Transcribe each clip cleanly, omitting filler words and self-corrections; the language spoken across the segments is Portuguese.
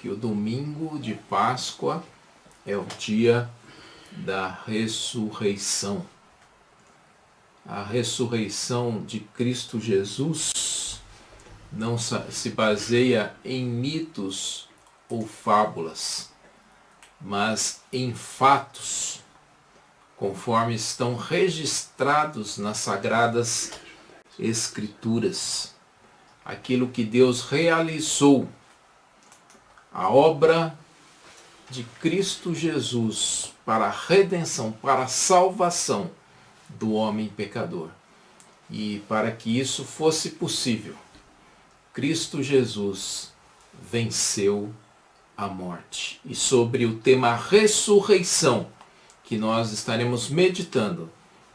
que o domingo de Páscoa é o dia da ressurreição. A ressurreição de Cristo Jesus não se baseia em mitos ou fábulas, mas em fatos, conforme estão registrados nas Sagradas Escrituras. Aquilo que Deus realizou, a obra de Cristo Jesus para a redenção, para a salvação do homem pecador. E para que isso fosse possível, Cristo Jesus venceu a morte. E sobre o tema ressurreição, que nós estaremos meditando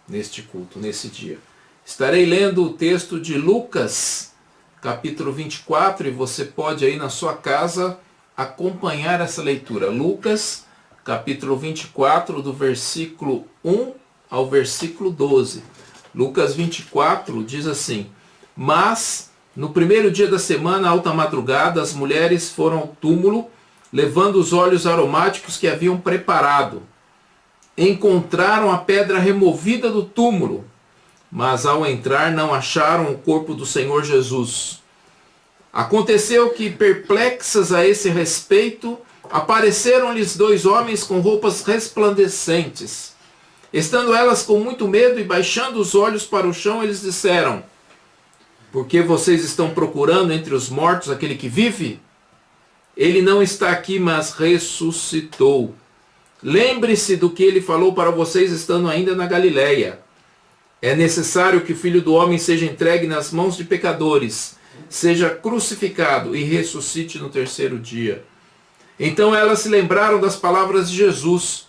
neste culto, nesse dia. Estarei lendo o texto de Lucas, capítulo 24, e você pode aí na sua casa acompanhar essa leitura. Lucas, capítulo 24, do versículo 1 ao versículo 12. Lucas 24 diz assim: Mas, no primeiro dia da semana, alta madrugada, as mulheres foram ao túmulo, levando os óleos aromáticos que haviam preparado. Encontraram a pedra removida do túmulo, mas ao entrar não acharam o corpo do Senhor Jesus. Aconteceu que, perplexas a esse respeito, apareceram-lhes dois homens com roupas resplandecentes. Estando elas com muito medo e baixando os olhos para o chão, eles disseram: Por que vocês estão procurando entre os mortos aquele que vive? Ele não está aqui, mas ressuscitou. Lembre-se do que ele falou para vocês estando ainda na Galileia. É necessário que o Filho do Homem seja entregue nas mãos de pecadores, seja crucificado e ressuscite no terceiro dia. Então elas se lembraram das palavras de Jesus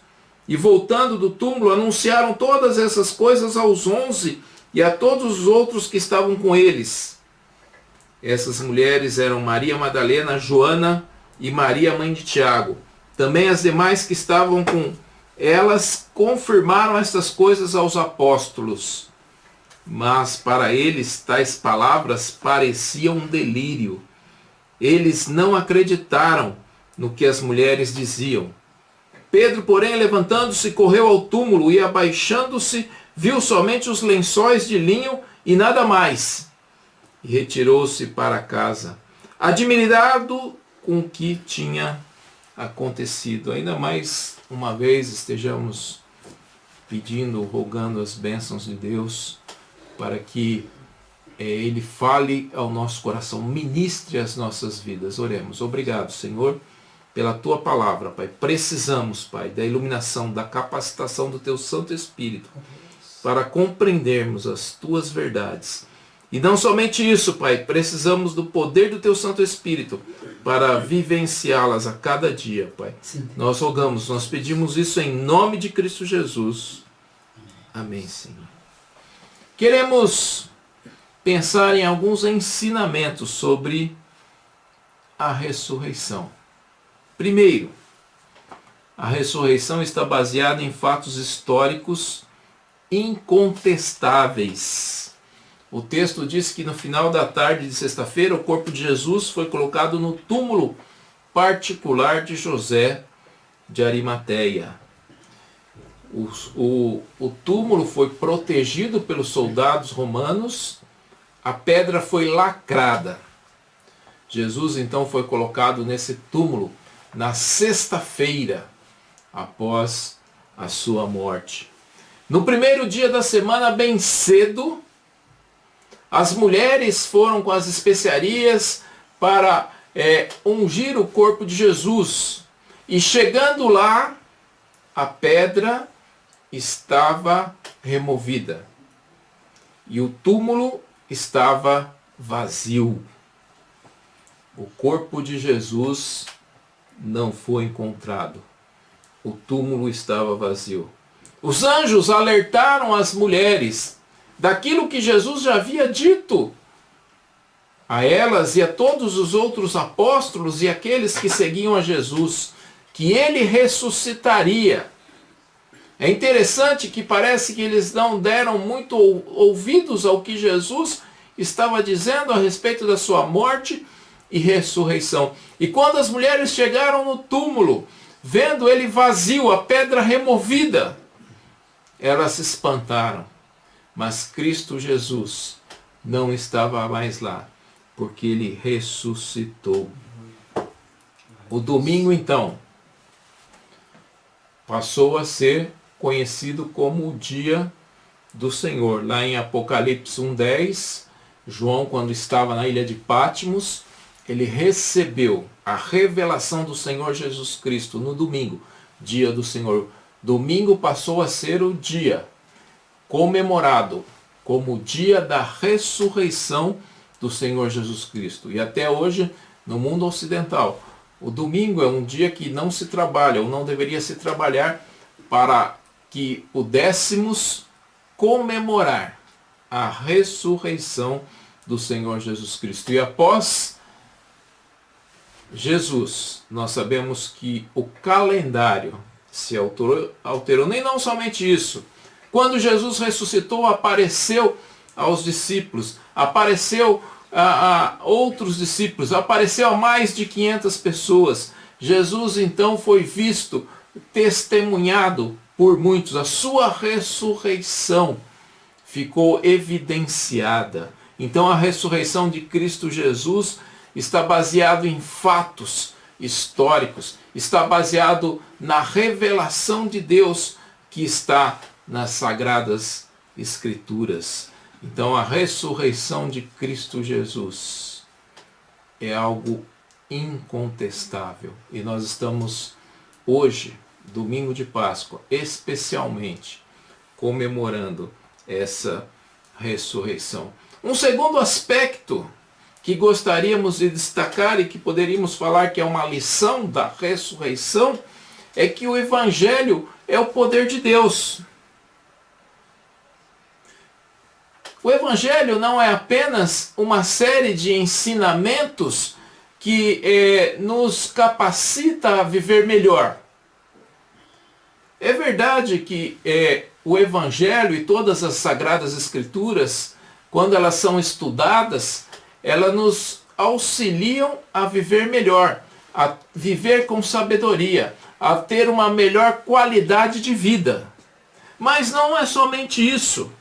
e, voltando do túmulo, anunciaram todas essas coisas aos 11 e a todos os outros que estavam com eles. Essas mulheres eram Maria Madalena, Joana e Maria, mãe de Tiago. Também as demais que estavam com elas confirmaram estas coisas aos apóstolos. Mas para eles tais palavras pareciam um delírio. Eles não acreditaram no que as mulheres diziam. Pedro, porém, levantando-se, correu ao túmulo e, abaixando-se, viu somente os lençóis de linho e nada mais. E retirou-se para casa, admirado com o que tinha acontecido. Ainda mais uma vez estejamos pedindo, rogando as bênçãos de Deus para que Ele fale ao nosso coração, ministre as nossas vidas. Oremos. Obrigado, Senhor, pela Tua palavra, Pai. Precisamos, Pai, da iluminação, da capacitação do Teu Santo Espírito para compreendermos as Tuas verdades. E não somente isso, Pai, precisamos do poder do Teu Santo Espírito para vivenciá-las a cada dia, Pai. Sim. Nós rogamos, nós pedimos isso em nome de Cristo Jesus. Amém, Senhor. Queremos pensar em alguns ensinamentos sobre a ressurreição. Primeiro, a ressurreição está baseada em fatos históricos incontestáveis. O texto diz que no final da tarde de sexta-feira o corpo de Jesus foi colocado no túmulo particular de José de Arimateia. O túmulo foi protegido pelos soldados romanos, a pedra foi lacrada. Jesus então foi colocado nesse túmulo na sexta-feira após a sua morte. No primeiro dia da semana, bem cedo, as mulheres foram com as especiarias para ungir o corpo de Jesus. E chegando lá, a pedra estava removida. E o túmulo estava vazio. O corpo de Jesus não foi encontrado. O túmulo estava vazio. Os anjos alertaram as mulheres daquilo que Jesus já havia dito a elas e a todos os outros apóstolos e aqueles que seguiam a Jesus, que ele ressuscitaria. É interessante que parece que eles não deram muito ouvidos ao que Jesus estava dizendo a respeito da sua morte e ressurreição. E quando as mulheres chegaram no túmulo, vendo ele vazio, a pedra removida, elas se espantaram. Mas Cristo Jesus não estava mais lá, porque ele ressuscitou. O domingo, então, passou a ser conhecido como o dia do Senhor. Lá em Apocalipse 1:10, João, quando estava na ilha de Patmos, ele recebeu a revelação do Senhor Jesus Cristo no domingo, dia do Senhor. Domingo passou a ser o dia comemorado como o dia da ressurreição do Senhor Jesus Cristo. E até hoje, no mundo ocidental, o domingo é um dia que não se trabalha, ou não deveria se trabalhar, para que pudéssemos comemorar a ressurreição do Senhor Jesus Cristo. E após Jesus, nós sabemos que o calendário se alterou. Nem não somente isso. Quando Jesus ressuscitou, apareceu aos discípulos, apareceu a outros discípulos, apareceu a mais de 500 pessoas. Jesus então foi visto, testemunhado por muitos. A sua ressurreição ficou evidenciada. Então a ressurreição de Cristo Jesus está baseado em fatos históricos, está baseado na revelação de Deus que está nas Sagradas Escrituras. Então a ressurreição de Cristo Jesus é algo incontestável. E nós estamos hoje, domingo de Páscoa, especialmente comemorando essa ressurreição. Um segundo aspecto que gostaríamos de destacar e que poderíamos falar que é uma lição da ressurreição é que o Evangelho é o poder de Deus. O Evangelho não é apenas uma série de ensinamentos que nos capacita a viver melhor. É verdade que o Evangelho e todas as Sagradas Escrituras, quando elas são estudadas, elas nos auxiliam a viver melhor, a viver com sabedoria, a ter uma melhor qualidade de vida. Mas não é somente isso.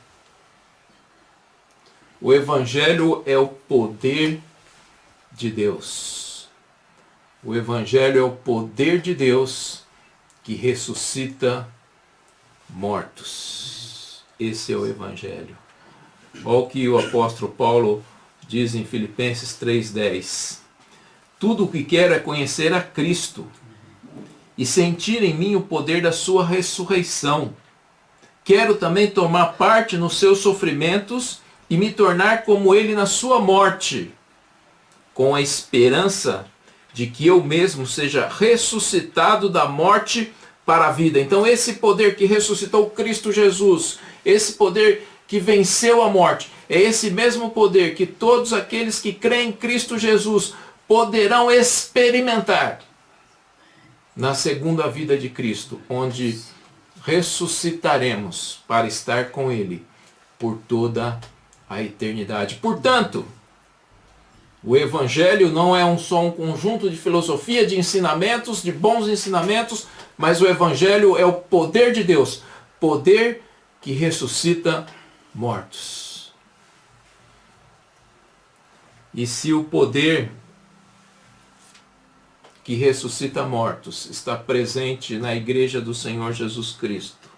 O Evangelho é o poder de Deus. O Evangelho é o poder de Deus que ressuscita mortos. Esse é o Evangelho. Olha o que o apóstolo Paulo diz em Filipenses 3:10. Tudo o que quero é conhecer a Cristo e sentir em mim o poder da sua ressurreição. Quero também tomar parte nos seus sofrimentos e me tornar como ele na sua morte, com a esperança de que eu mesmo seja ressuscitado da morte para a vida. Então esse poder que ressuscitou Cristo Jesus, esse poder que venceu a morte, é esse mesmo poder que todos aqueles que creem em Cristo Jesus poderão experimentar na segunda vida de Cristo, onde ressuscitaremos para estar com Ele por toda a eternidade. Portanto, o Evangelho não é só um conjunto de filosofia, de ensinamentos, de bons ensinamentos, mas o Evangelho é o poder de Deus, poder que ressuscita mortos. E se o poder que ressuscita mortos está presente na igreja do Senhor Jesus Cristo,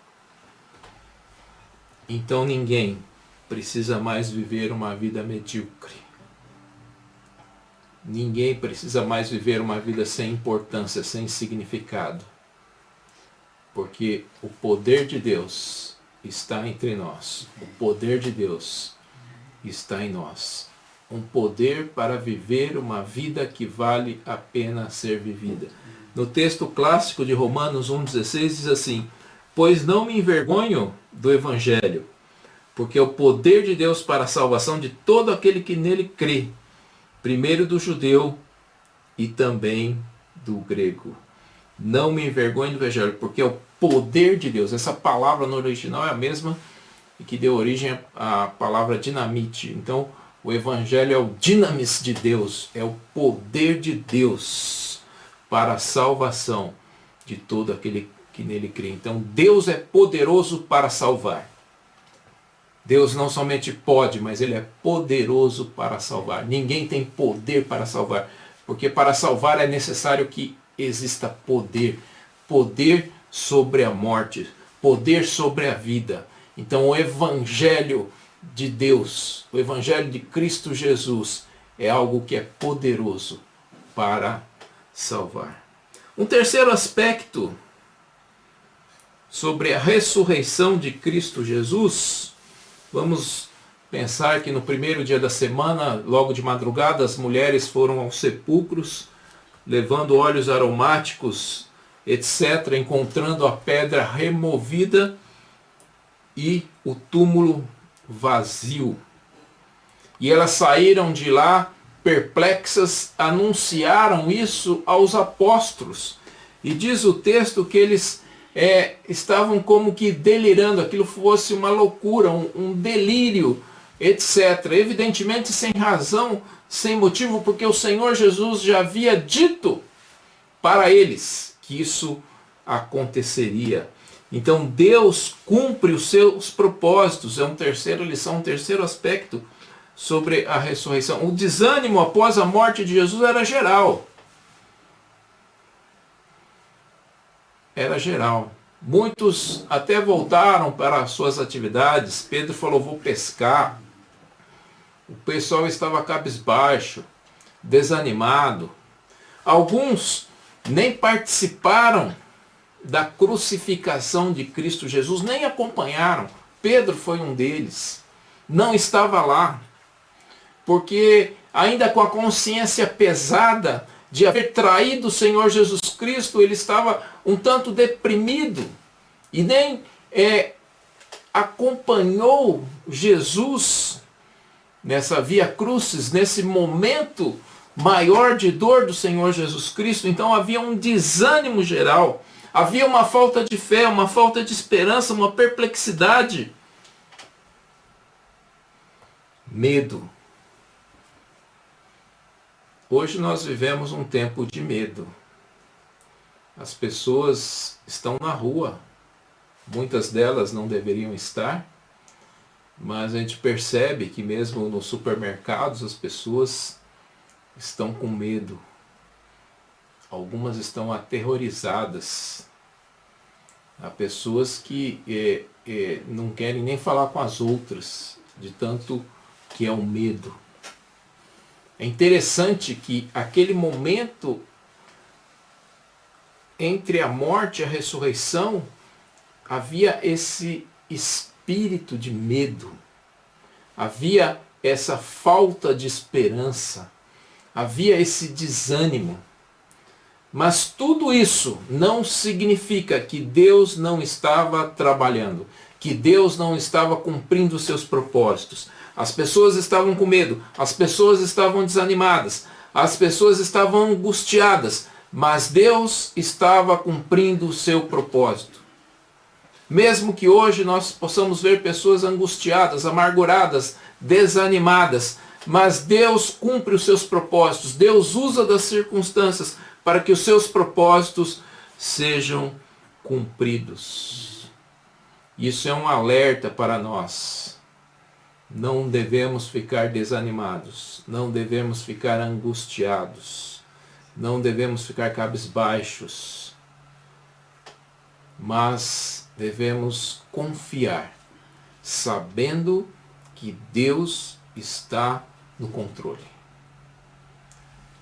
então ninguém precisa mais viver uma vida medíocre. Ninguém precisa mais viver uma vida sem importância, sem significado. Porque o poder de Deus está entre nós. O poder de Deus está em nós. Um poder para viver uma vida que vale a pena ser vivida. No texto clássico de Romanos 1,16 diz assim: pois não me envergonho do Evangelho, porque é o poder de Deus para a salvação de todo aquele que nele crê, primeiro do judeu e também do grego. Não me envergonho do Evangelho, porque é o poder de Deus. Essa palavra no original é a mesma que deu origem à palavra dinamite. Então, O Evangelho é o dinamis de Deus, é o poder de Deus para a salvação de todo aquele que nele crê. Então Deus é poderoso para salvar. Deus não somente pode, mas Ele é poderoso para salvar. Ninguém tem poder para salvar, porque para salvar é necessário que exista poder. Poder sobre a morte, poder sobre a vida. Então o Evangelho de Deus, o Evangelho de Cristo Jesus, é algo que é poderoso para salvar. Um terceiro aspecto sobre a ressurreição de Cristo Jesus, vamos pensar que no primeiro dia da semana, logo de madrugada, as mulheres foram aos sepulcros, levando óleos aromáticos, etc., encontrando a pedra removida e o túmulo vazio. E elas saíram de lá perplexas, anunciaram isso aos apóstolos. E diz o texto que eles estavam como que delirando, aquilo fosse uma loucura, um delírio, etc. Evidentemente sem razão, sem motivo, porque o Senhor Jesus já havia dito para eles que isso aconteceria. Então Deus cumpre os seus propósitos. É uma terceira lição, um terceiro aspecto sobre a ressurreição. O desânimo após a morte de Jesus era geral. Era geral. Muitos até voltaram para as suas atividades. Pedro falou, vou pescar. O pessoal estava cabisbaixo, desanimado. Alguns nem participaram da crucificação de Cristo Jesus, nem acompanharam. Pedro foi um deles. Não estava lá, porque ainda com a consciência pesada de haver traído o Senhor Jesus Cristo, ele estava um tanto deprimido e nem acompanhou Jesus nessa via crucis, nesse momento maior de dor do Senhor Jesus Cristo. Então havia um desânimo geral, havia uma falta de fé, uma falta de esperança, uma perplexidade, medo. Hoje nós vivemos um tempo de medo. As pessoas estão na rua, muitas delas não deveriam estar, mas a gente percebe que mesmo nos supermercados as pessoas estão com medo. Algumas estão aterrorizadas. Há pessoas que não querem nem falar com as outras, de tanto que é o medo. É interessante que aquele momento entre a morte e a ressurreição, havia esse espírito de medo, havia essa falta de esperança, havia esse desânimo. Mas tudo isso não significa que Deus não estava trabalhando, que Deus não estava cumprindo os seus propósitos. As pessoas estavam com medo, as pessoas estavam desanimadas, as pessoas estavam angustiadas, mas Deus estava cumprindo o seu propósito. Mesmo que hoje nós possamos ver pessoas angustiadas, amarguradas, desanimadas, mas Deus cumpre os seus propósitos, Deus usa das circunstâncias para que os seus propósitos sejam cumpridos. Isso é um alerta para nós. Não devemos ficar desanimados, não devemos ficar angustiados, não devemos ficar cabisbaixos, mas devemos confiar, sabendo que Deus está no controle.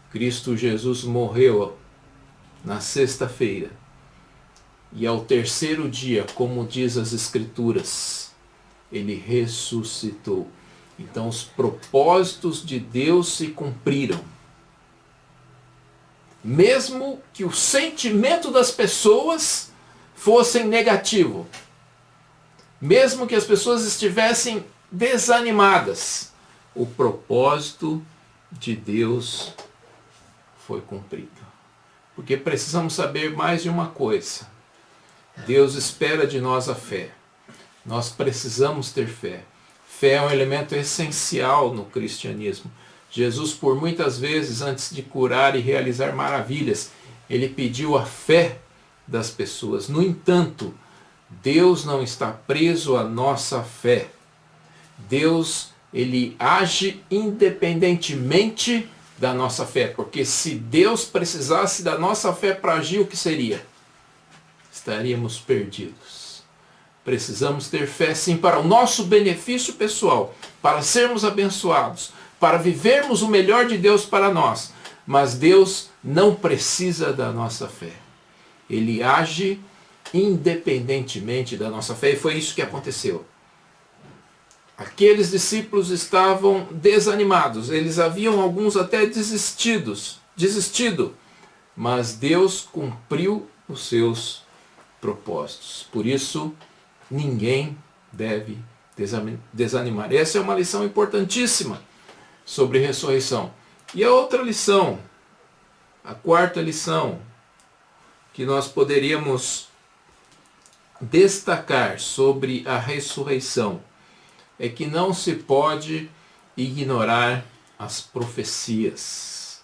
Cristo Jesus morreu na sexta-feira e ao terceiro dia, como diz as Escrituras, ele ressuscitou. Então os propósitos de Deus se cumpriram. Mesmo que o sentimento das pessoas fosse negativo, mesmo que as pessoas estivessem desanimadas, o propósito de Deus foi cumprido. Porque precisamos saber mais de uma coisa. Deus espera de nós a fé. Nós precisamos ter fé. Fé é um elemento essencial no cristianismo. Jesus, por muitas vezes, antes de curar e realizar maravilhas, ele pediu a fé das pessoas. No entanto, Deus não está preso à nossa fé. Deus, ele age independentemente da nossa fé, porque se Deus precisasse da nossa fé para agir, o que seria? Estaríamos perdidos. Precisamos ter fé sim para o nosso benefício pessoal, para sermos abençoados, para vivermos o melhor de Deus para nós. Mas Deus não precisa da nossa fé. Ele age independentemente da nossa fé, e foi isso que aconteceu. Aqueles discípulos estavam desanimados, eles haviam alguns até desistido, mas Deus cumpriu os seus propósitos. Por isso, ninguém deve desanimar. Essa é uma lição importantíssima sobre ressurreição. E a outra lição, a quarta lição, que nós poderíamos destacar sobre a ressurreição, é que não se pode ignorar as profecias.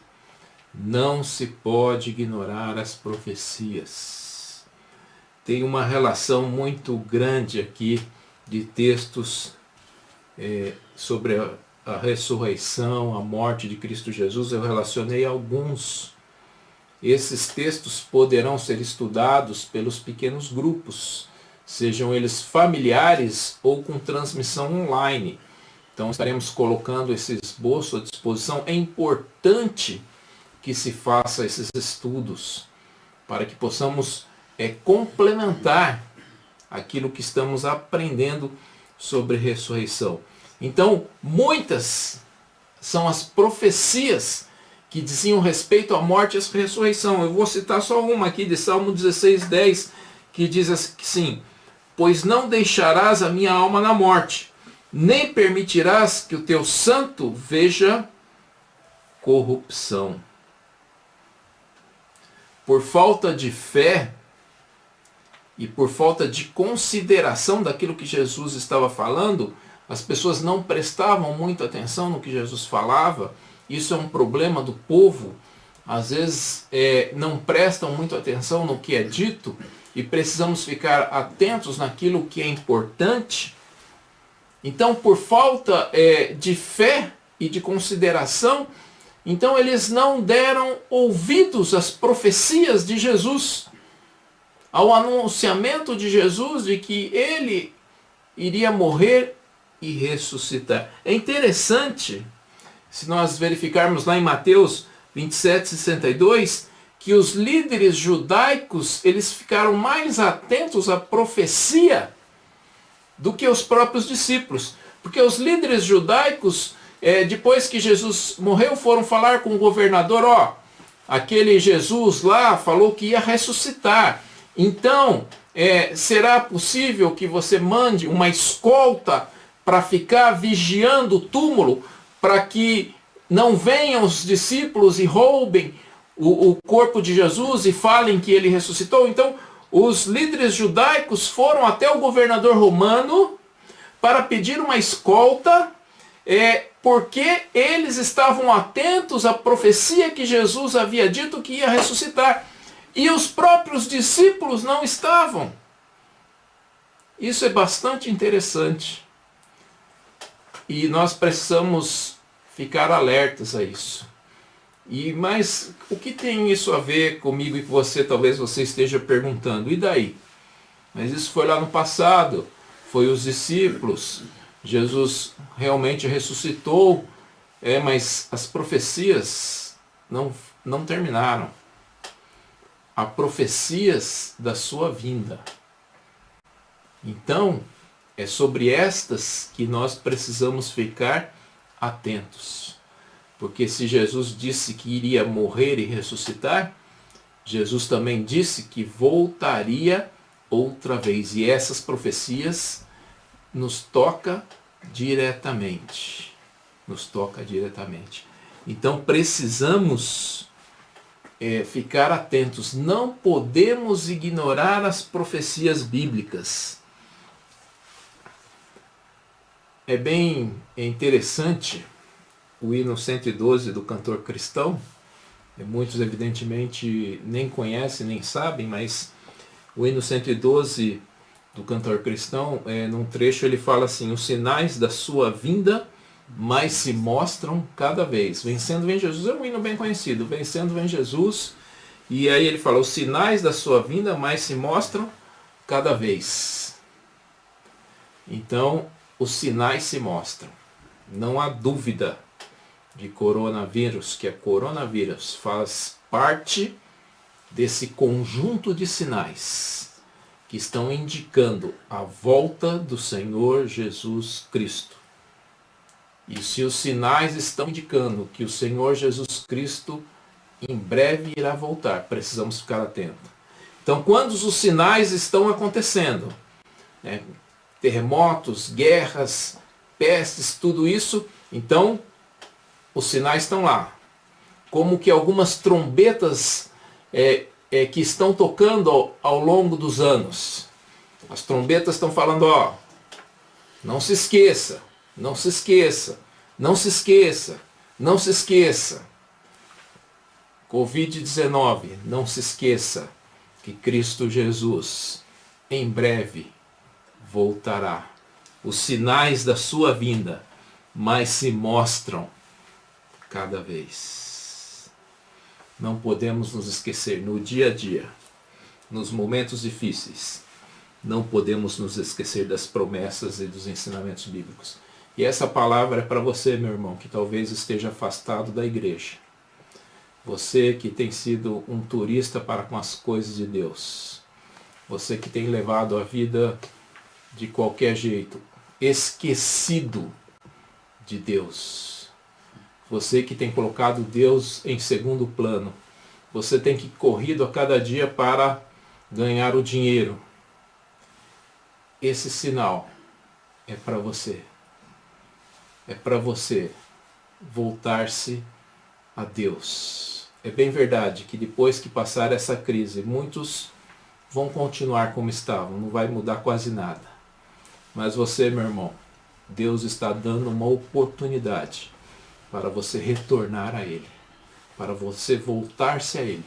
Não se pode ignorar as profecias. Tem uma relação muito grande aqui de textos sobre a ressurreição, a morte de Cristo Jesus. Eu relacionei alguns. Esses textos poderão ser estudados pelos pequenos grupos, sejam eles familiares ou com transmissão online. Então estaremos colocando esse esboço à disposição. É importante que se faça esses estudos para que possamos complementar aquilo que estamos aprendendo sobre ressurreição. Então, muitas são as profecias que diziam respeito à morte e à ressurreição. Eu vou citar só uma aqui de Salmo 16:10, que diz assim: pois não deixarás a minha alma na morte, nem permitirás que o teu santo veja corrupção. Por falta de fé e por falta de consideração daquilo que Jesus estava falando, as pessoas não prestavam muita atenção no que Jesus falava. Isso é um problema do povo. Às vezes não prestam muita atenção no que é dito, e precisamos ficar atentos naquilo que é importante. Então, por falta de fé e de consideração, então eles não deram ouvidos às profecias de Jesus, ao anunciamento de Jesus de que ele iria morrer e ressuscitar. É interessante, se nós verificarmos lá em Mateus 27:62, que os líderes judaicos, eles ficaram mais atentos à profecia do que os próprios discípulos. Porque os líderes judaicos, depois que Jesus morreu, foram falar com o governador: aquele Jesus lá falou que ia ressuscitar. Então, será possível que você mande uma escolta para ficar vigiando o túmulo, para que não venham os discípulos e roubem o corpo de Jesus e falem que ele ressuscitou? Então, os líderes judaicos foram até o governador romano para pedir uma escolta, porque eles estavam atentos à profecia que Jesus havia dito que ia ressuscitar. E os próprios discípulos não estavam. Isso é bastante interessante. E nós precisamos ficar alertas a isso. Mas o que tem isso a ver comigo e com você? Talvez você esteja perguntando. E daí? Mas isso foi lá no passado. Foi os discípulos. Jesus realmente ressuscitou. Mas as profecias não terminaram. Há profecias da sua vinda. Então, é sobre estas que nós precisamos ficar atentos. Porque se Jesus disse que iria morrer e ressuscitar, Jesus também disse que voltaria outra vez. E essas profecias nos toca diretamente. Nos toca diretamente. Então precisamos ficar atentos. Não podemos ignorar as profecias bíblicas. É bem interessante o hino 112 do cantor cristão. Muitos evidentemente nem conhecem, nem sabem, mas o hino 112 do cantor cristão, num trecho ele fala assim: os sinais da sua vinda mais se mostram cada vez. Vencendo vem Jesus, é um hino bem conhecido. Vencendo vem Jesus. E aí ele fala: os sinais da sua vinda mais se mostram cada vez. Então, os sinais se mostram. Não há dúvida de coronavírus, que é coronavírus, faz parte desse conjunto de sinais que estão indicando a volta do Senhor Jesus Cristo. E se os sinais estão indicando que o Senhor Jesus Cristo em breve irá voltar, precisamos ficar atentos. Então, quando os sinais estão acontecendo, terremotos, guerras, pestes, tudo isso, então os sinais estão lá. Como que algumas trombetas que estão tocando ao longo dos anos. As trombetas estão falando, não se esqueça, não se esqueça, não se esqueça, não se esqueça. Covid-19, não se esqueça que Cristo Jesus em breve voltará. Os sinais da sua vinda mais se mostram cada vez. Não podemos nos esquecer no dia a dia, nos momentos difíceis. Não podemos nos esquecer das promessas e dos ensinamentos bíblicos. E essa palavra é para você, meu irmão, que talvez esteja afastado da igreja. Você que tem sido um turista para com as coisas de Deus. Você que tem levado a vida de qualquer jeito, esquecido de Deus. Você que tem colocado Deus em segundo plano. Você tem que corrido a cada dia para ganhar o dinheiro. Esse sinal é para você. É para você voltar-se a Deus. É bem verdade que depois que passar essa crise, muitos vão continuar como estavam, não vai mudar quase nada. Mas você, meu irmão, Deus está dando uma oportunidade para você retornar a Ele, para você voltar-se a Ele,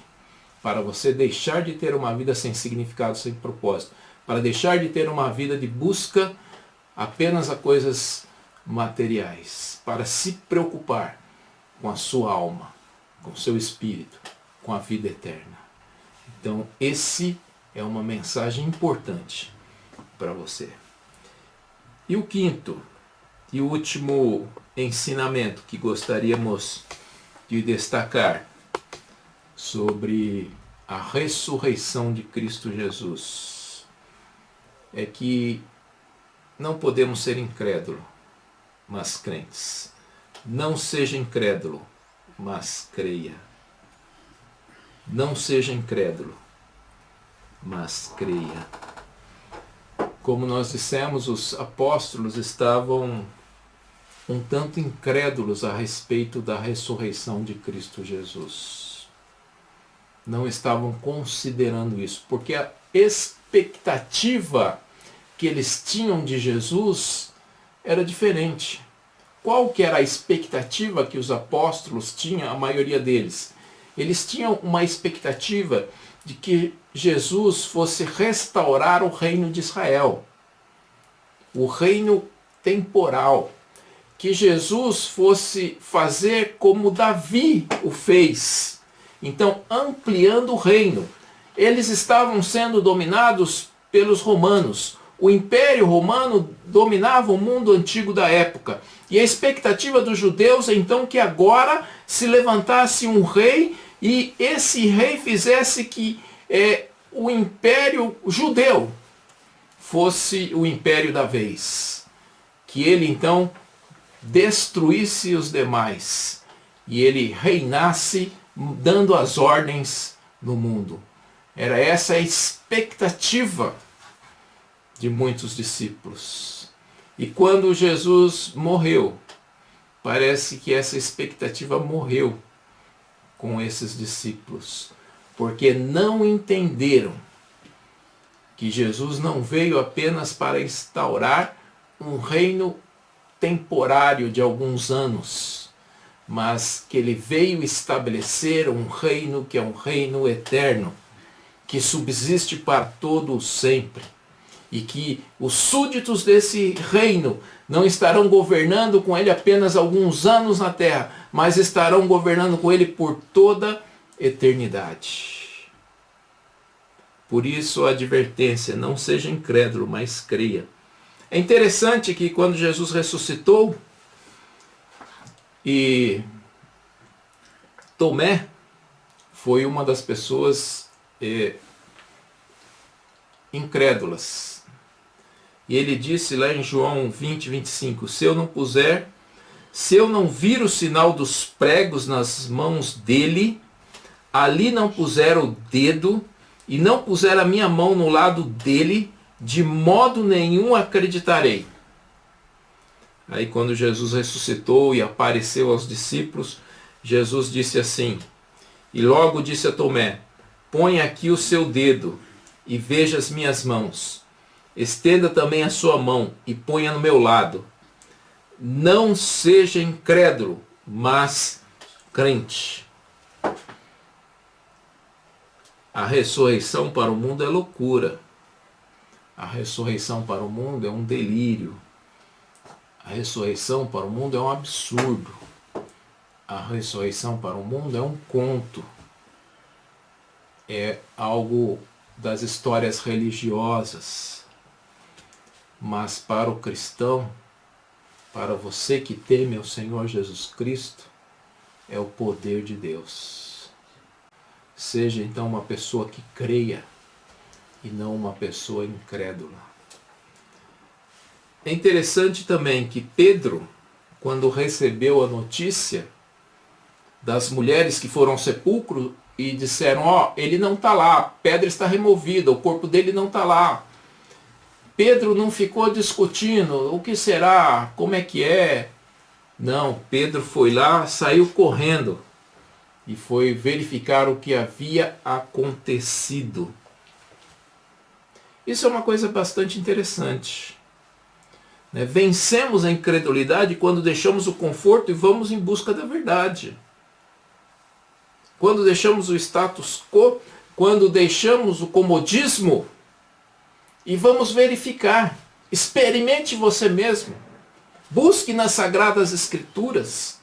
para você deixar de ter uma vida sem significado, sem propósito, para deixar de ter uma vida de busca apenas a coisas materiais, para se preocupar com a sua alma, com o seu espírito, com a vida eterna. Então, esse é uma mensagem importante para você. E o quinto e último ensinamento que gostaríamos de destacar sobre a ressurreição de Cristo Jesus é que não podemos ser incrédulos, mas crentes. Não seja incrédulo, mas creia. Não seja incrédulo, mas creia. Como nós dissemos, os apóstolos estavam um tanto incrédulos a respeito da ressurreição de Cristo Jesus. Não estavam considerando isso, porque a expectativa que eles tinham de Jesus era diferente. Qual que era a expectativa que os apóstolos tinham, a maioria deles? Eles tinham uma expectativa de que Jesus fosse restaurar o reino de Israel, o reino temporal, que Jesus fosse fazer como Davi o fez, então ampliando o reino. Eles estavam sendo dominados pelos romanos. O Império Romano dominava o mundo antigo da época. E a expectativa dos judeus é então que agora se levantasse um rei e esse rei fizesse que o Império judeu fosse o império da vez. Que ele então destruísse os demais e ele reinasse dando as ordens no mundo. Era essa a expectativa de muitos discípulos. E quando Jesus morreu, parece que essa expectativa morreu com esses discípulos, porque não entenderam que Jesus não veio apenas para instaurar um reino temporário de alguns anos, mas que ele veio estabelecer um reino que é um reino eterno, que subsiste para todo o sempre, e que os súditos desse reino não estarão governando com ele apenas alguns anos na terra, mas estarão governando com ele por toda eternidade. Por isso a advertência, não seja incrédulo, mas creia. É interessante que quando Jesus ressuscitou, e Tomé foi uma das pessoas incrédulas. E ele disse lá em João 20, 25, se eu não vir o sinal dos pregos nas mãos dele, ali não puser o dedo, e não puser a minha mão no lado dele, de modo nenhum acreditarei. Aí quando Jesus ressuscitou e apareceu aos discípulos, Jesus disse assim, e logo disse a Tomé, põe aqui o seu dedo e veja as minhas mãos. Estenda também a sua mão e ponha no meu lado. Não seja incrédulo, mas crente. A ressurreição para o mundo é loucura. A ressurreição para o mundo é um delírio. A ressurreição para o mundo é um absurdo. A ressurreição para o mundo é um conto. É algo das histórias religiosas. Mas para o cristão, para você que teme ao Senhor Jesus Cristo, é o poder de Deus. Seja então uma pessoa que creia e não uma pessoa incrédula. É interessante também que Pedro, quando recebeu a notícia das mulheres que foram ao sepulcro e disseram, ele não está lá, a pedra está removida, o corpo dele não está lá. Pedro não ficou discutindo, o que será, como é que é. Não, Pedro foi lá, saiu correndo e foi verificar o que havia acontecido. Isso é uma coisa bastante interessante. Vencemos a incredulidade quando deixamos o conforto e vamos em busca da verdade. Quando deixamos o status quo, quando deixamos o comodismo e vamos verificar. Experimente você mesmo. Busque nas Sagradas Escrituras.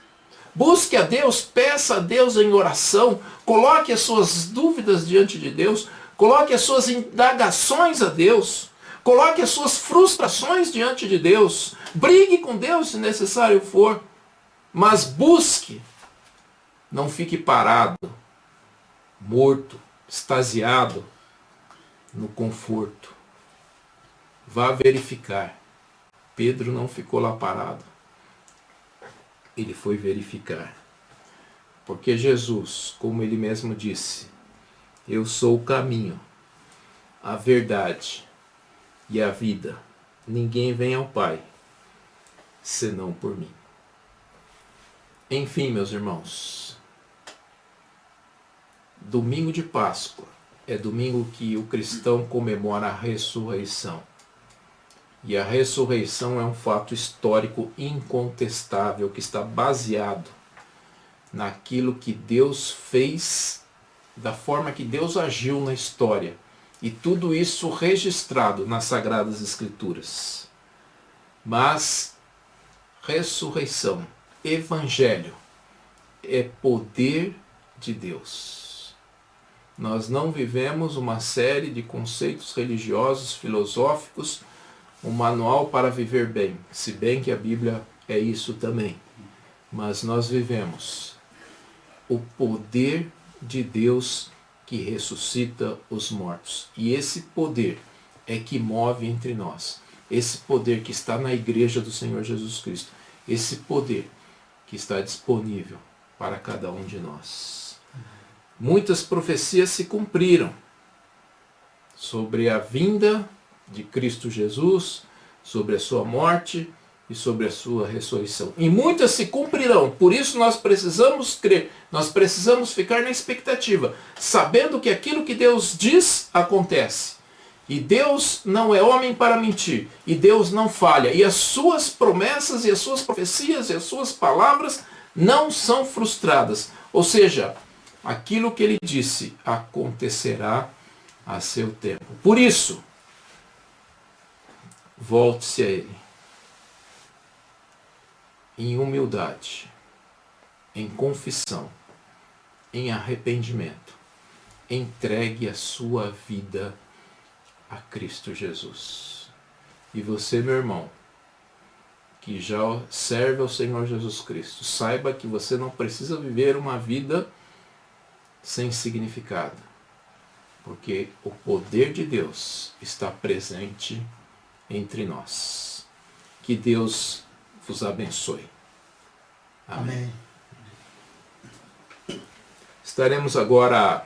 Busque a Deus, peça a Deus em oração, coloque as suas dúvidas diante de Deus, coloque as suas indagações a Deus, coloque as suas frustrações diante de Deus, brigue com Deus se necessário for, mas busque, não fique parado, morto, extasiado no conforto. Vá verificar. Pedro não ficou lá parado. Ele foi verificar. Porque Jesus, como ele mesmo disse, eu sou o caminho, a verdade e a vida. Ninguém vem ao Pai, senão por mim. Enfim, meus irmãos, domingo de Páscoa é domingo que o cristão comemora a ressurreição. E a ressurreição é um fato histórico incontestável que está baseado naquilo que Deus fez, da forma que Deus agiu na história. E tudo isso registrado nas Sagradas Escrituras. Mas ressurreição, evangelho, é poder de Deus. Nós não vivemos uma série de conceitos religiosos, filosóficos, um manual para viver bem, se bem que a Bíblia é isso também. Mas nós vivemos o poder de Deus que ressuscita os mortos. E esse poder é que move entre nós. Esse poder que está na igreja do Senhor Jesus Cristo. Esse poder que está disponível para cada um de nós. Muitas profecias se cumpriram sobre a vinda de Cristo Jesus, sobre a sua morte e sobre a sua ressurreição. E muitas se cumprirão, por isso nós precisamos crer, nós precisamos ficar na expectativa, sabendo que aquilo que Deus diz acontece. E Deus não é homem para mentir. E Deus não falha. E as suas promessas e as suas profecias e as suas palavras não são frustradas. Ou seja, aquilo que ele disse acontecerá a seu tempo. Por isso, volte-se a ele em humildade, em confissão, em arrependimento. Entregue a sua vida a Cristo Jesus. E você, meu irmão, que já serve ao Senhor Jesus Cristo, saiba que você não precisa viver uma vida sem significado, porque o poder de Deus está presente entre nós. Que Deus vos abençoe. Amém. Estaremos agora